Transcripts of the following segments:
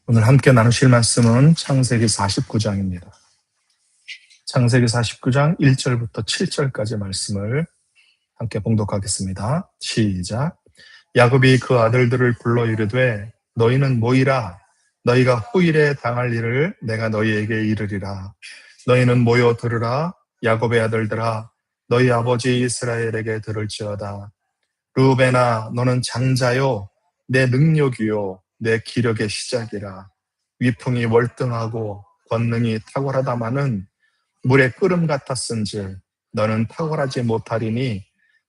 오늘 함께 나누실 말씀은 창세기 49장입니다. 창세기 49장 1절부터 7절까지 말씀을 함께 봉독하겠습니다. 시작. 야곱이 그 아들들을 불러 이르되 너희는 모이라. 너희가 후일에 당할 일을 내가 너희에게 이르리라. 너희는 모여 들으라. 야곱의 아들들아, 너희 아버지 이스라엘에게 들을지어다. 르우벤아, 너는 장자요 내 능력이요 내 기력의 시작이라. 위풍이 월등하고 권능이 탁월하다마는 물의 끓음 같았은즉 너는 탁월하지 못하리니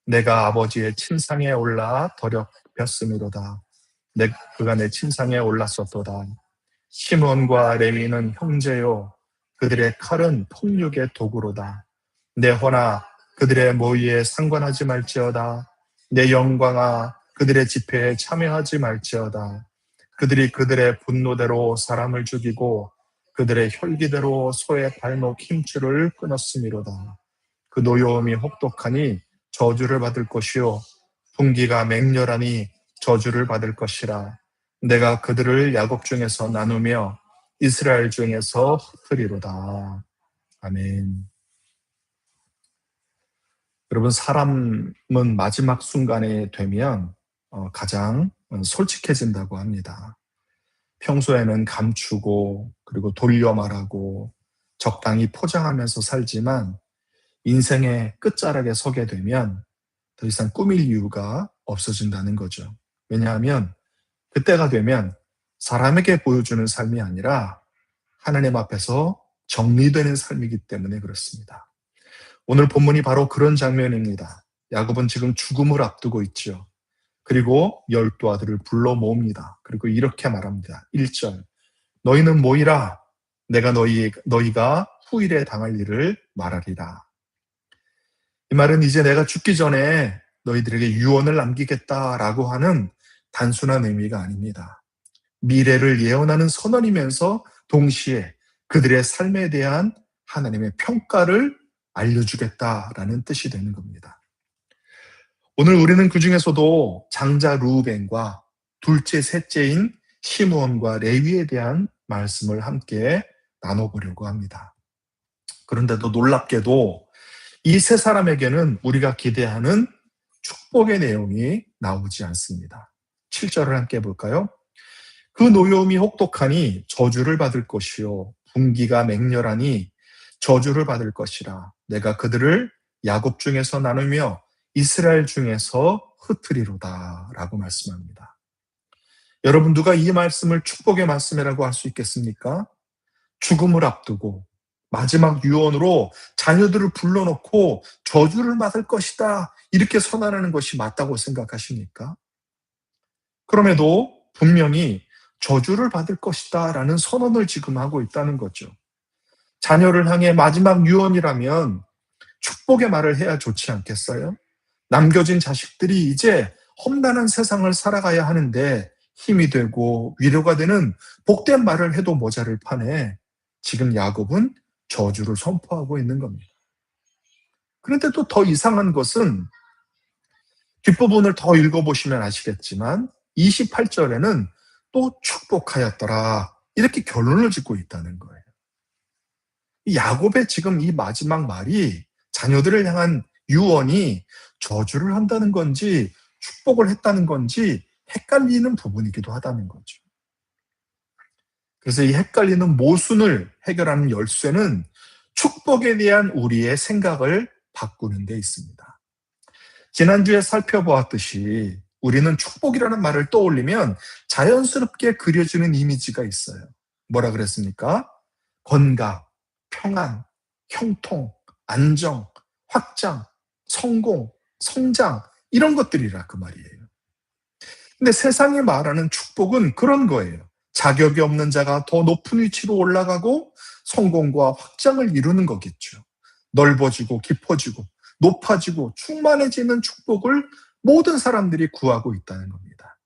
내가 아버지의 침상에 올라 더럽혔음이로다. 그가 내 침상에 올랐었도다. 시몬과 레위는 형제요 그들의 칼은 폭력의 도구로다. 내 혼아 그들의 모의에 상관하지 말지어다. 내 영광아 그들의 집회에 참여하지 말지어다. 그들이 그들의 분노대로 사람을 죽이고 그들의 혈기대로 소의 발목 힘줄을 끊었음이로다. 그 노여움이 혹독하니 저주를 받을 것이요 분기가 맹렬하니 저주를 받을 것이라. 내가 그들을 야곱 중에서 나누며 이스라엘 중에서 흩으리로다. 아멘. 여러분, 사람은 마지막 순간에 되면 가장 솔직해진다고 합니다. 평소에는 감추고 그리고 돌려 말하고 적당히 포장하면서 살지만 인생의 끝자락에 서게 되면 더 이상 꾸밀 이유가 없어진다는 거죠. 왜냐하면 그때가 되면 사람에게 보여주는 삶이 아니라 하나님 앞에서 정리되는 삶이기 때문에 그렇습니다. 오늘 본문이 바로 그런 장면입니다. 야곱은 지금 죽음을 앞두고 있죠. 그리고 12 아들을 불러 모읍니다. 그리고 이렇게 말합니다. 1절. 너희는 모이라. 내가 너희가 후일에 당할 일을 말하리라. 이 말은 이제 내가 죽기 전에 너희들에게 유언을 남기겠다라고 하는 단순한 의미가 아닙니다. 미래를 예언하는 선언이면서 동시에 그들의 삶에 대한 하나님의 평가를 알려주겠다라는 뜻이 되는 겁니다. 오늘 우리는 그 중에서도 장자 르우벤과 둘째, 셋째인 시므온과 레위에 대한 말씀을 함께 나눠보려고 합니다. 그런데도 놀랍게도 이 세 사람에게는 우리가 기대하는 축복의 내용이 나오지 않습니다. 7절을 함께 볼까요? 그 노여움이 혹독하니 저주를 받을 것이요 분기가 맹렬하니 저주를 받을 것이라. 내가 그들을 야곱 중에서 나누며 이스라엘 중에서 흩으리로다 라고 말씀합니다. 여러분, 누가 이 말씀을 축복의 말씀이라고 할 수 있겠습니까? 죽음을 앞두고 마지막 유언으로 자녀들을 불러놓고 저주를 받을 것이다 이렇게 선언하는 것이 맞다고 생각하십니까? 그럼에도 분명히 저주를 받을 것이다 라는 선언을 지금 하고 있다는 거죠. 자녀를 향해 마지막 유언이라면 축복의 말을 해야 좋지 않겠어요? 남겨진 자식들이 이제 험난한 세상을 살아가야 하는데 힘이 되고 위로가 되는 복된 말을 해도 모자를 판에 지금 야곱은 저주를 선포하고 있는 겁니다. 그런데 또 더 이상한 것은 뒷부분을 더 읽어보시면 아시겠지만 28절에는 또 축복하였더라 이렇게 결론을 짓고 있다는 거예요. 야곱의 지금 이 마지막 말이 자녀들을 향한 유언이 저주를 한다는 건지 축복을 했다는 건지 헷갈리는 부분이기도 하다는 거죠. 그래서 이 헷갈리는 모순을 해결하는 열쇠는 축복에 대한 우리의 생각을 바꾸는 데 있습니다. 지난주에 살펴보았듯이 우리는 축복이라는 말을 떠올리면 자연스럽게 그려지는 이미지가 있어요. 뭐라 그랬습니까? 건강, 평안, 형통, 안정, 확장, 성공, 성장 이런 것들이라 그 말이에요. 근데 세상이 말하는 축복은 그런 거예요. 자격이 없는 자가 더 높은 위치로 올라가고 성공과 확장을 이루는 거겠죠. 넓어지고 깊어지고 높아지고 충만해지는 축복을 모든 사람들이 구하고 있다는 겁니다.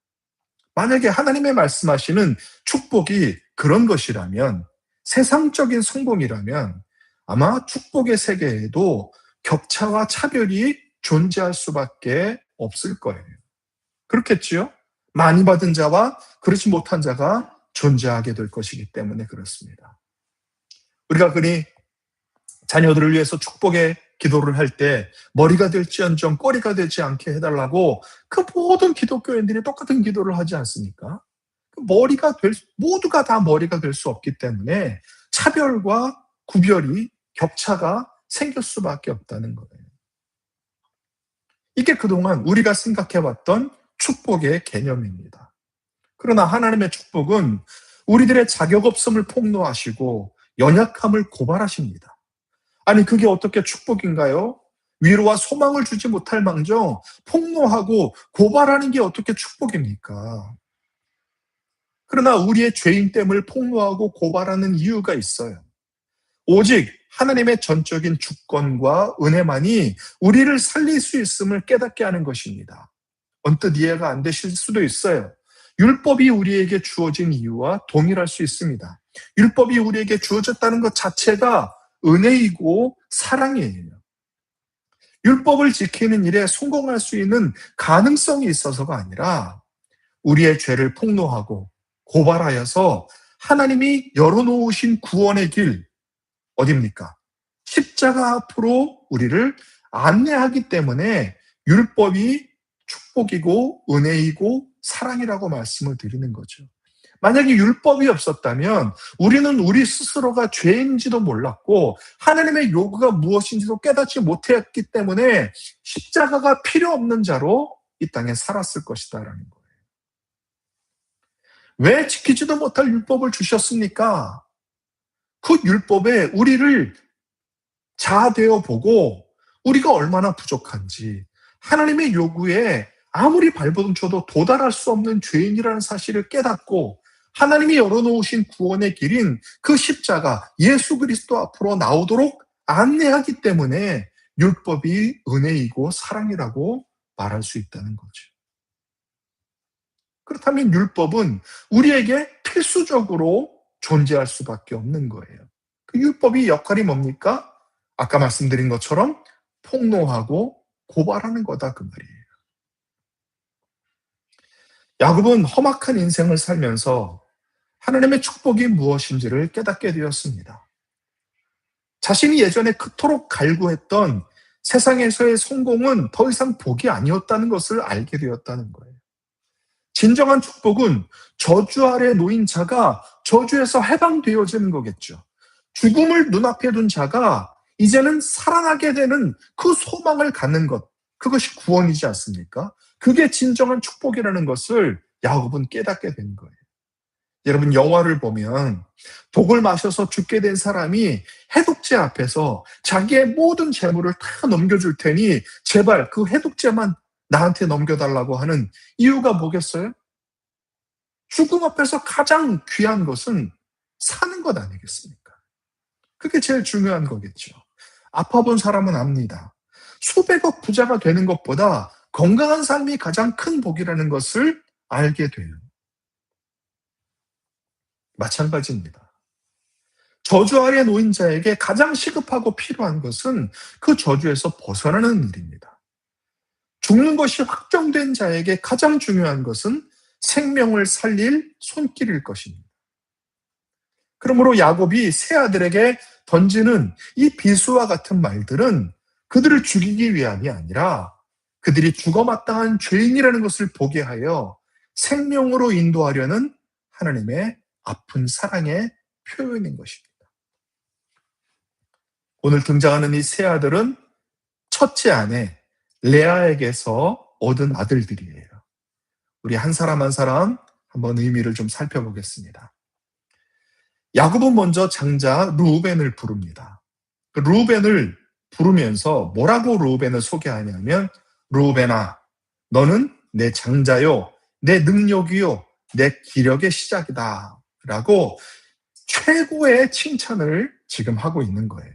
만약에 하나님의 말씀하시는 축복이 그런 것이라면, 세상적인 성공이라면 아마 축복의 세계에도 격차와 차별이 존재할 수밖에 없을 거예요. 그렇겠지요? 많이 받은 자와 그렇지 못한 자가 존재하게 될 것이기 때문에 그렇습니다. 우리가 그니 자녀들을 위해서 축복의 기도를 할 때 머리가 될지언정 꼬리가 되지 않게 해달라고 그 모든 기독교인들이 똑같은 기도를 하지 않습니까? 모두가 다 머리가 될 수 없기 때문에 차별과 구별이 격차가 생길 수밖에 없다는 거예요. 이게 그동안 우리가 생각해왔던 축복의 개념입니다. 그러나 하나님의 축복은 우리들의 자격 없음을 폭로하시고 연약함을 고발하십니다. 아니, 그게 어떻게 축복인가요? 위로와 소망을 주지 못할 망정 폭로하고 고발하는 게 어떻게 축복입니까? 그러나 우리의 죄인됨을 폭로하고 고발하는 이유가 있어요. 오직 하나님의 전적인 주권과 은혜만이 우리를 살릴 수 있음을 깨닫게 하는 것입니다. 언뜻 이해가 안 되실 수도 있어요. 율법이 우리에게 주어진 이유와 동일할 수 있습니다. 율법이 우리에게 주어졌다는 것 자체가 은혜이고 사랑이에요. 율법을 지키는 일에 성공할 수 있는 가능성이 있어서가 아니라 우리의 죄를 폭로하고 고발하여서 하나님이 열어놓으신 구원의 길, 어딥니까? 십자가 앞으로 우리를 안내하기 때문에 율법이 축복이고 은혜이고 사랑이라고 말씀을 드리는 거죠. 만약에 율법이 없었다면 우리는 우리 스스로가 죄인지도 몰랐고 하나님의 요구가 무엇인지도 깨닫지 못했기 때문에 십자가가 필요 없는 자로 이 땅에 살았을 것이다라는 거예요. 왜 지키지도 못할 율법을 주셨습니까? 그 율법에 우리를 자아되어 보고 우리가 얼마나 부족한지, 하나님의 요구에 아무리 발버둥쳐도 도달할 수 없는 죄인이라는 사실을 깨닫고 하나님이 열어놓으신 구원의 길인 그 십자가 예수 그리스도 앞으로 나오도록 안내하기 때문에 율법이 은혜이고 사랑이라고 말할 수 있다는 거죠. 그렇다면 율법은 우리에게 필수적으로 존재할 수밖에 없는 거예요. 그 율법이 역할이 뭡니까? 아까 말씀드린 것처럼 폭로하고 고발하는 거다 그 말이에요. 야곱은 험악한 인생을 살면서 하나님의 축복이 무엇인지를 깨닫게 되었습니다. 자신이 예전에 그토록 갈구했던 세상에서의 성공은 더 이상 복이 아니었다는 것을 알게 되었다는 거예요. 진정한 축복은 저주 아래 놓인 자가 저주에서 해방되어지는 거겠죠. 죽음을 눈앞에 둔 자가 이제는 살아나게 되는 그 소망을 갖는 것, 그것이 구원이지 않습니까? 그게 진정한 축복이라는 것을 야곱은 깨닫게 된 거예요. 여러분, 영화를 보면 독을 마셔서 죽게 된 사람이 해독제 앞에서 자기의 모든 재물을 다 넘겨줄 테니 제발 그 해독제만 나한테 넘겨달라고 하는 이유가 뭐겠어요? 죽음 앞에서 가장 귀한 것은 사는 것 아니겠습니까? 그게 제일 중요한 거겠죠. 아파본 사람은 압니다. 수백억 부자가 되는 것보다 건강한 삶이 가장 큰 복이라는 것을 알게 돼요. 마찬가지입니다. 저주 아래 놓인 자에게 가장 시급하고 필요한 것은 그 저주에서 벗어나는 일입니다. 죽는 것이 확정된 자에게 가장 중요한 것은 생명을 살릴 손길일 것입니다. 그러므로 야곱이 세 아들에게 던지는 이 비수와 같은 말들은 그들을 죽이기 위함이 아니라 그들이 죽어마땅한 죄인이라는 것을 보게 하여 생명으로 인도하려는 하나님의 아픈 사랑의 표현인 것입니다. 오늘 등장하는 이 세 아들은 첫째 아내 레아에게서 얻은 아들들이에요. 우리 한 사람 한 사람 한번 의미를 좀 살펴보겠습니다. 야곱은 먼저 장자 르우벤을 부릅니다. 그 르우벤을 부르면서 뭐라고 르우벤을 소개하냐면, 르우벤아, 너는 내 장자요, 내 능력이요, 내 기력의 시작이다 라고 최고의 칭찬을 지금 하고 있는 거예요.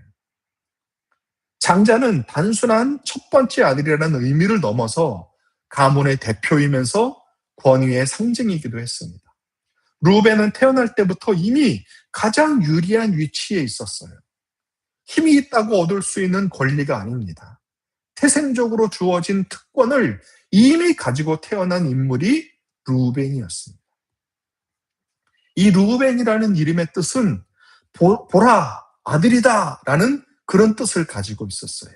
장자는 단순한 첫 번째 아들이라는 의미를 넘어서 가문의 대표이면서 권위의 상징이기도 했습니다. 르우벤은 태어날 때부터 이미 가장 유리한 위치에 있었어요. 힘이 있다고 얻을 수 있는 권리가 아닙니다. 태생적으로 주어진 특권을 이미 가지고 태어난 인물이 르우벤이었습니다. 이 루벤이라는 이름의 뜻은 보라, 아들이다 라는 그런 뜻을 가지고 있었어요.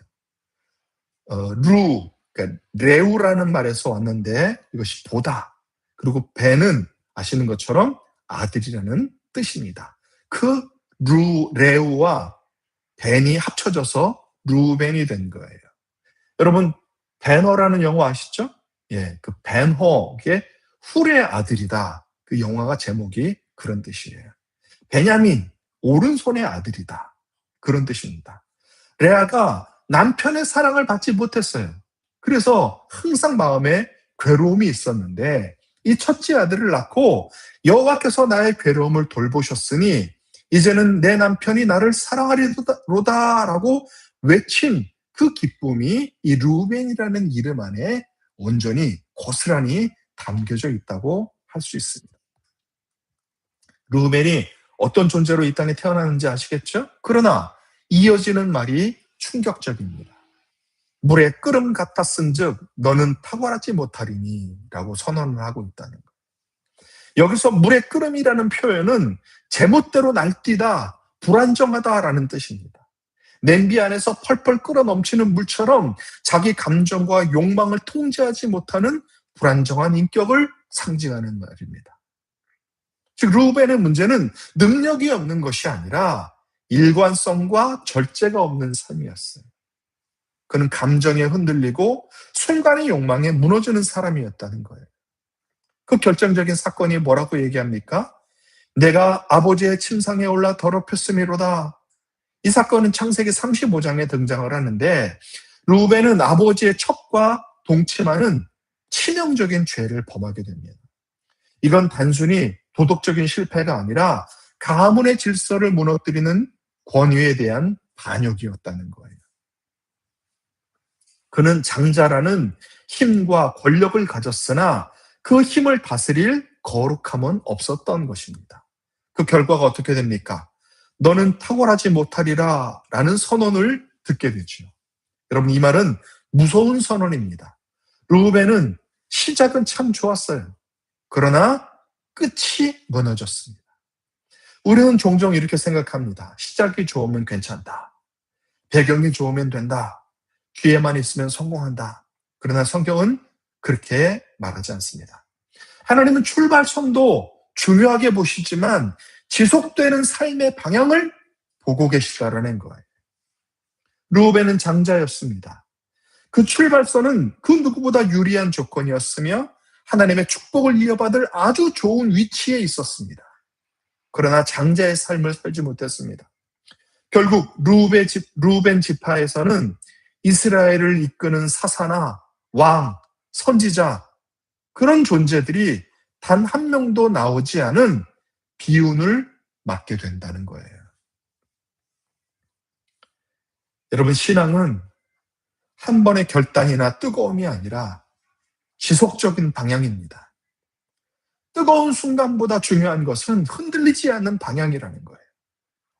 그러니까 레우라는 말에서 왔는데 이것이 보다. 그리고 벤은 아시는 것처럼 아들이라는 뜻입니다. 그 레우와 벤이 합쳐져서 루벤이 된 거예요. 여러분, 배너라는 영화 아시죠? 예, 그 벤허의 훌의 아들이다. 그 영화가 제목이 그런 뜻이에요. 베냐민, 오른손의 아들이다. 그런 뜻입니다. 레아가 남편의 사랑을 받지 못했어요. 그래서 항상 마음에 괴로움이 있었는데 이 첫째 아들을 낳고 여호와께서 나의 괴로움을 돌보셨으니 이제는 내 남편이 나를 사랑하리로다라고 외친 그 기쁨이 이 루벤이라는 이름 안에 온전히 고스란히 담겨져 있다고 할 수 있습니다. 루벤이 어떤 존재로 이 땅에 태어나는지 아시겠죠? 그러나 이어지는 말이 충격적입니다. 물에 끓음 같았은즉 너는 탁월하지 못하리니 라고 선언을 하고 있다는 것. 여기서 물의 끓음이라는 표현은 제멋대로 날뛰다, 불안정하다라는 뜻입니다. 냄비 안에서 펄펄 끓어 넘치는 물처럼 자기 감정과 욕망을 통제하지 못하는 불안정한 인격을 상징하는 말입니다. 즉 루벤의 문제는 능력이 없는 것이 아니라 일관성과 절제가 없는 삶이었어요. 그는 감정에 흔들리고 순간의 욕망에 무너지는 사람이었다는 거예요. 그 결정적인 사건이 뭐라고 얘기합니까? 내가 아버지의 침상에 올라 더럽혔음이로다. 이 사건은 창세기 35장에 등장을 하는데 루벤은 아버지의 첩과 동침하는 치명적인 죄를 범하게 됩니다. 이건 단순히 도덕적인 실패가 아니라 가문의 질서를 무너뜨리는 권위에 대한 반역이었다는 거예요. 그는 장자라는 힘과 권력을 가졌으나 그 힘을 다스릴 거룩함은 없었던 것입니다. 그 결과가 어떻게 됩니까? 너는 탁월하지 못하리라 라는 선언을 듣게 되죠. 여러분, 이 말은 무서운 선언입니다. 루벤은 시작은 참 좋았어요. 그러나 끝이 무너졌습니다. 우리는 종종 이렇게 생각합니다. 시작이 좋으면 괜찮다. 배경이 좋으면 된다. 기회만 있으면 성공한다. 그러나 성경은 그렇게 말하지 않습니다. 하나님은 출발선도 중요하게 보시지만 지속되는 삶의 방향을 보고 계시다라는 거예요. 루벤은 장자였습니다. 그 출발선은 그 누구보다 유리한 조건이었으며 하나님의 축복을 이어받을 아주 좋은 위치에 있었습니다. 그러나 장자의 삶을 살지 못했습니다. 결국 루벤 지파에서는 이스라엘을 이끄는 사사나 왕, 선지자 그런 존재들이 단 한 명도 나오지 않은 비운을 맞게 된다는 거예요. 여러분, 신앙은 한 번의 결단이나 뜨거움이 아니라 지속적인 방향입니다. 뜨거운 순간보다 중요한 것은 흔들리지 않는 방향이라는 거예요.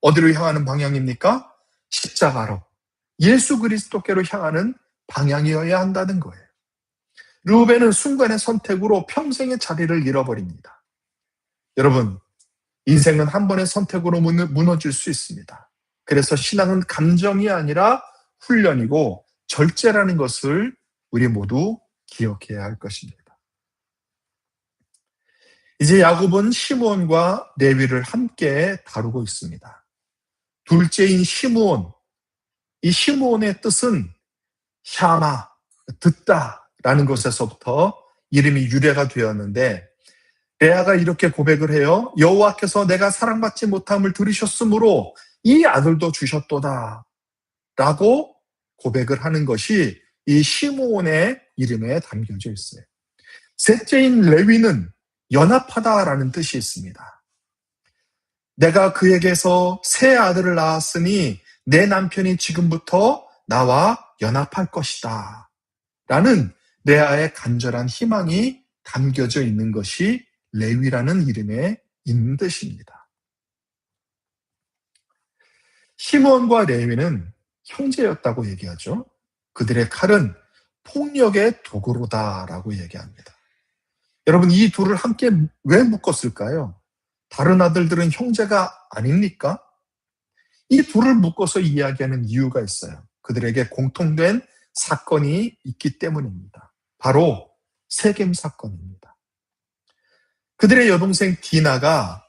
어디로 향하는 방향입니까? 십자가로, 예수 그리스도께로 향하는 방향이어야 한다는 거예요. 루벤은 순간의 선택으로 평생의 자리를 잃어버립니다. 여러분, 인생은 한 번의 선택으로 무너질 수 있습니다. 그래서 신앙은 감정이 아니라 훈련이고 절제라는 것을 우리 모두 기억해야 할 것입니다. 이제 야곱은 시므온과 레위를 함께 다루고 있습니다. 둘째인 시므온, 이 시므온의 뜻은 샤마, 듣다라는 것에서부터 이름이 유래가 되었는데 레아가 이렇게 고백을 해요. 여호와께서 내가 사랑받지 못함을 들으셨으므로 이 아들도 주셨도다 라고 고백을 하는 것이 이 시므온의 이름에 담겨져 있어요. 셋째인 레위는 연합하다라는 뜻이 있습니다. 내가 그에게서 새 아들을 낳았으니 내 남편이 지금부터 나와 연합할 것이다 라는 레아의 간절한 희망이 담겨져 있는 것이 레위라는 이름에 있는 뜻입니다. 시므온과 레위는 형제였다고 얘기하죠. 그들의 칼은 폭력의 도구로다라고 얘기합니다. 여러분, 이 둘을 함께 왜 묶었을까요? 다른 아들들은 형제가 아닙니까? 이 둘을 묶어서 이야기하는 이유가 있어요. 그들에게 공통된 사건이 있기 때문입니다. 바로 세겜 사건입니다. 그들의 여동생 디나가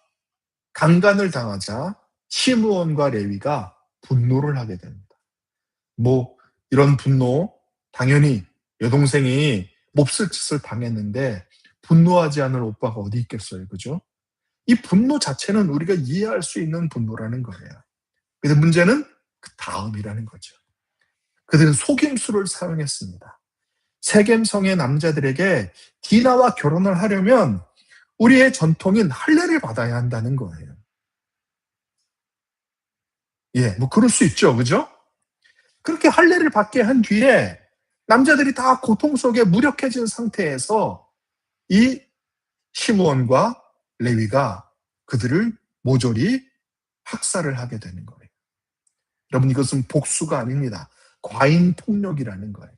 강간을 당하자 시므온과 레위가 분노를 하게 됩니다. 이런 분노, 당연히 여동생이 몹쓸 짓을 당했는데 분노하지 않을 오빠가 어디 있겠어요, 그죠? 이 분노 자체는 우리가 이해할 수 있는 분노라는 거예요. 근데 문제는 그 다음이라는 거죠. 그들은 속임수를 사용했습니다. 세겜성의 남자들에게 디나와 결혼을 하려면 우리의 전통인 할례를 받아야 한다는 거예요. 그럴 수 있죠, 그죠? 그렇게 할례를 받게 한 뒤에 남자들이 다 고통 속에 무력해진 상태에서 이 시므온과 레위가 그들을 모조리 학살을 하게 되는 거예요. 여러분, 이것은 복수가 아닙니다. 과인 폭력이라는 거예요.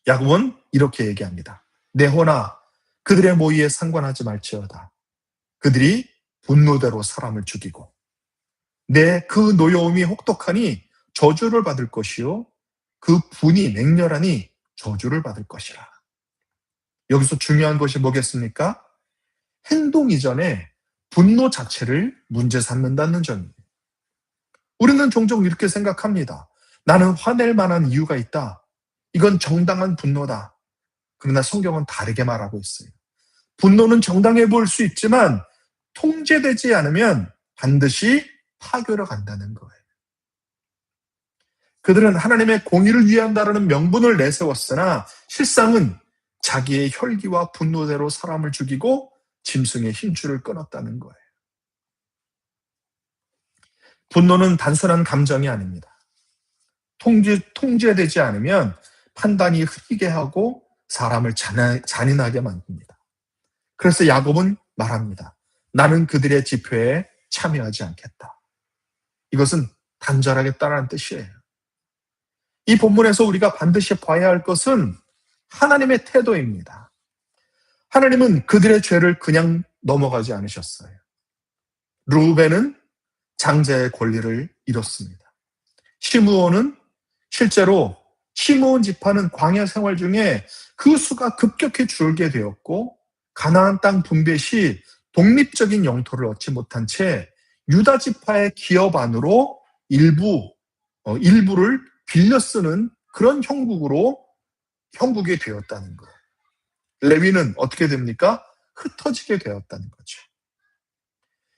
야곱은 이렇게 얘기합니다. 내 혼아, 그들의 모의에 상관하지 말지어다. 그들이 분노대로 사람을 죽이고 내 그 노여움이 혹독하니 저주를 받을 것이요 그 분이 맹렬하니 저주를 받을 것이라. 여기서 중요한 것이 뭐겠습니까? 행동 이전에 분노 자체를 문제 삼는다는 점이에요. 우리는 종종 이렇게 생각합니다. 나는 화낼 만한 이유가 있다. 이건 정당한 분노다. 그러나 성경은 다르게 말하고 있어요. 분노는 정당해 보일 수 있지만 통제되지 않으면 반드시 파괴로 간다는 거예요. 그들은 하나님의 공의를 위한다라는 명분을 내세웠으나 실상은 자기의 혈기와 분노대로 사람을 죽이고 짐승의 힘줄을 끊었다는 거예요. 분노는 단순한 감정이 아닙니다. 통제되지 않으면 판단이 흐리게 하고 사람을 잔인하게 만듭니다. 그래서 야곱은 말합니다. 나는 그들의 집회에 참여하지 않겠다. 이것은 단절하겠다는 뜻이에요. 이 본문에서 우리가 반드시 봐야 할 것은 하나님의 태도입니다. 하나님은 그들의 죄를 그냥 넘어가지 않으셨어요. 르우벤은 장자의 권리를 잃었습니다. 시므온은 실제로 시므온 지파는 광야 생활 중에 그 수가 급격히 줄게 되었고 가나안 땅 분배 시 독립적인 영토를 얻지 못한 채 유다 지파의 기업 안으로 일부를 빌려 쓰는 그런 형국이 되었다는 거예요. 레위는 어떻게 됩니까? 흩어지게 되었다는 거죠.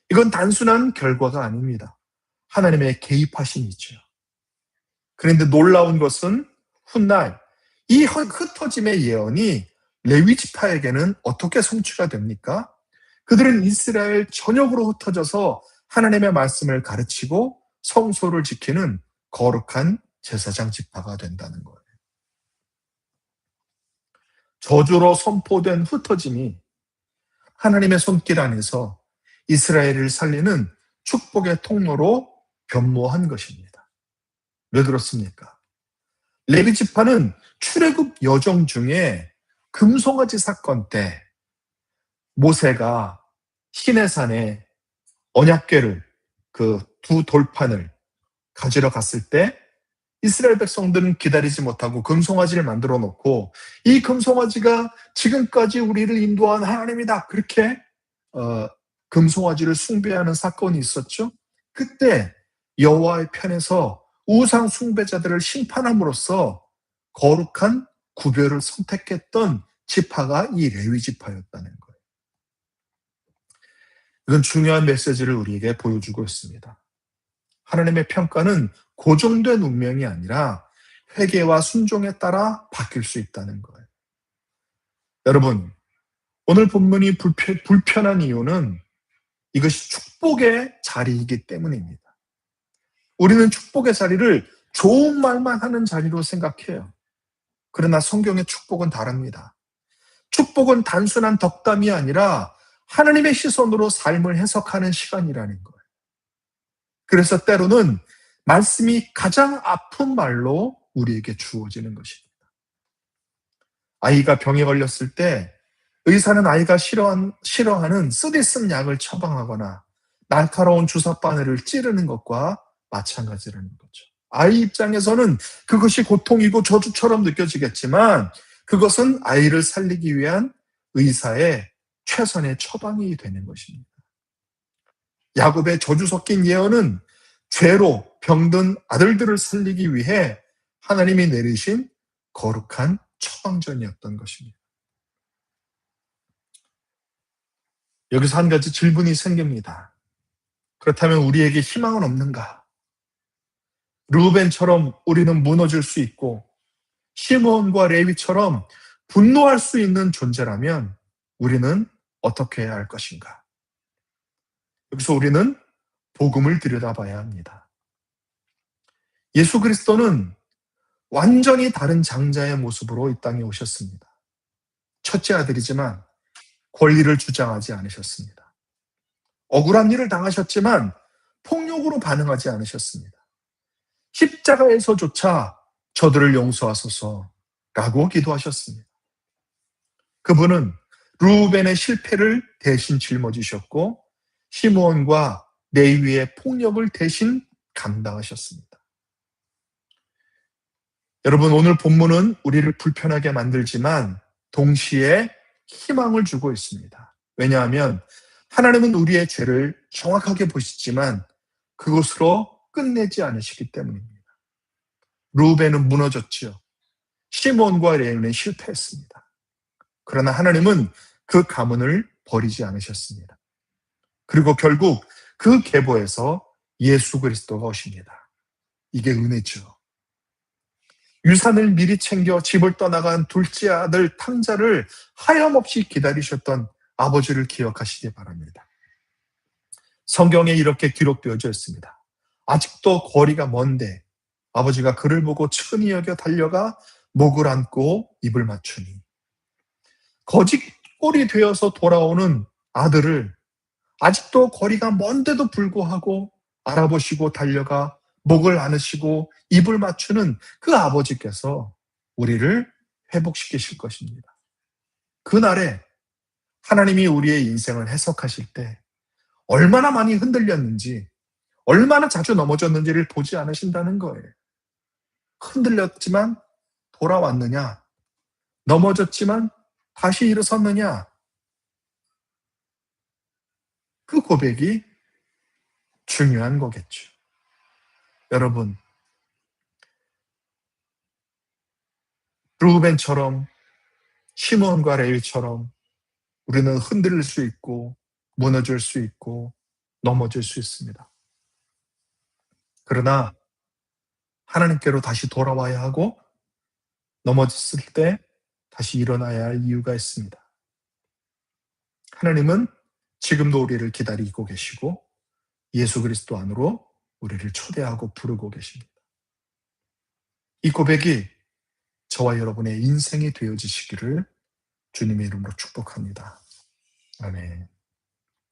이건 단순한 결과가 아닙니다. 하나님의 개입하심이죠. 그런데 놀라운 것은 훗날 이 흩어짐의 예언이 레위 지파에게는 어떻게 성취가 됩니까? 그들은 이스라엘 전역으로 흩어져서 하나님의 말씀을 가르치고 성소를 지키는 거룩한 제사장 지파가 된다는 거예요. 저주로 선포된 흩어짐이 하나님의 손길 안에서 이스라엘을 살리는 축복의 통로로 변모한 것입니다. 왜 그렇습니까? 레위 지파는 출애굽 여정 중에 금송아지 사건 때 모세가 시내산에 언약궤를 그 두 돌판을 가지러 갔을 때 이스라엘 백성들은 기다리지 못하고 금송아지를 만들어 놓고 이 금송아지가 지금까지 우리를 인도한 하나님이다. 그렇게 금송아지를 숭배하는 사건이 있었죠. 그때 여호와의 편에서 우상 숭배자들을 심판함으로써 거룩한 구별을 선택했던 지파가 이 레위 지파였다는 거예요. 이건 중요한 메시지를 우리에게 보여주고 있습니다. 하나님의 평가는 고정된 운명이 아니라 회개와 순종에 따라 바뀔 수 있다는 거예요. 여러분, 오늘 본문이 불편한 이유는 이것이 축복의 자리이기 때문입니다. 우리는 축복의 자리를 좋은 말만 하는 자리로 생각해요. 그러나 성경의 축복은 다릅니다. 축복은 단순한 덕담이 아니라 하나님의 시선으로 삶을 해석하는 시간이라는 거예요. 그래서 때로는 말씀이 가장 아픈 말로 우리에게 주어지는 것입니다. 아이가 병에 걸렸을 때 의사는 아이가 싫어하는 쓰디쓴 약을 처방하거나 날카로운 주사 바늘을 찌르는 것과 마찬가지라는 거죠. 아이 입장에서는 그것이 고통이고 저주처럼 느껴지겠지만 그것은 아이를 살리기 위한 의사의 최선의 처방이 되는 것입니다. 야곱의 저주 섞인 예언은 죄로 병든 아들들을 살리기 위해 하나님이 내리신 거룩한 처방전이었던 것입니다. 여기서 한 가지 질문이 생깁니다. 그렇다면 우리에게 희망은 없는가? 르우벤처럼 우리는 무너질 수 있고 시므온과 레위처럼 분노할 수 있는 존재라면 우리는 어떻게 해야 할 것인가? 여기서 우리는 복음을 들여다봐야 합니다. 예수 그리스도는 완전히 다른 장자의 모습으로 이 땅에 오셨습니다. 첫째 아들이지만 권리를 주장하지 않으셨습니다. 억울한 일을 당하셨지만 폭력으로 반응하지 않으셨습니다. 십자가에서조차 저들을 용서하소서라고 기도하셨습니다. 그분은 르우벤의 실패를 대신 짊어지셨고 시므온과 레위의 폭력을 대신 감당하셨습니다. 여러분, 오늘 본문은 우리를 불편하게 만들지만 동시에 희망을 주고 있습니다. 왜냐하면 하나님은 우리의 죄를 정확하게 보시지만 그것으로 끝내지 않으시기 때문입니다. 르우벤은 무너졌지요. 시몬과 레위는 실패했습니다. 그러나 하나님은 그 가문을 버리지 않으셨습니다. 그리고 결국 그 계보에서 예수 그리스도가 오십니다. 이게 은혜죠. 유산을 미리 챙겨 집을 떠나간 둘째 아들 탕자를 하염없이 기다리셨던 아버지를 기억하시기 바랍니다. 성경에 이렇게 기록되어져 있습니다. 아직도 거리가 먼데 아버지가 그를 보고 측은히 여겨 달려가 목을 안고 입을 맞추니 거짓 꼴이 되어서 돌아오는 아들을 아직도 거리가 먼데도 불구하고 알아보시고 달려가 목을 안으시고 입을 맞추는 그 아버지께서 우리를 회복시키실 것입니다. 그날에 하나님이 우리의 인생을 해석하실 때 얼마나 많이 흔들렸는지, 얼마나 자주 넘어졌는지를 보지 않으신다는 거예요. 흔들렸지만 돌아왔느냐? 넘어졌지만 다시 일어섰느냐? 그 고백이 중요한 거겠죠. 여러분, 르우벤처럼 시몬과 레위처럼 우리는 흔들릴 수 있고 무너질 수 있고 넘어질 수 있습니다. 그러나 하나님께로 다시 돌아와야 하고 넘어졌을 때 다시 일어나야 할 이유가 있습니다. 하나님은 지금도 우리를 기다리고 계시고 예수 그리스도 안으로 우리를 초대하고 부르고 계십니다. 이 고백이 저와 여러분의 인생이 되어지시기를 주님의 이름으로 축복합니다. 아멘.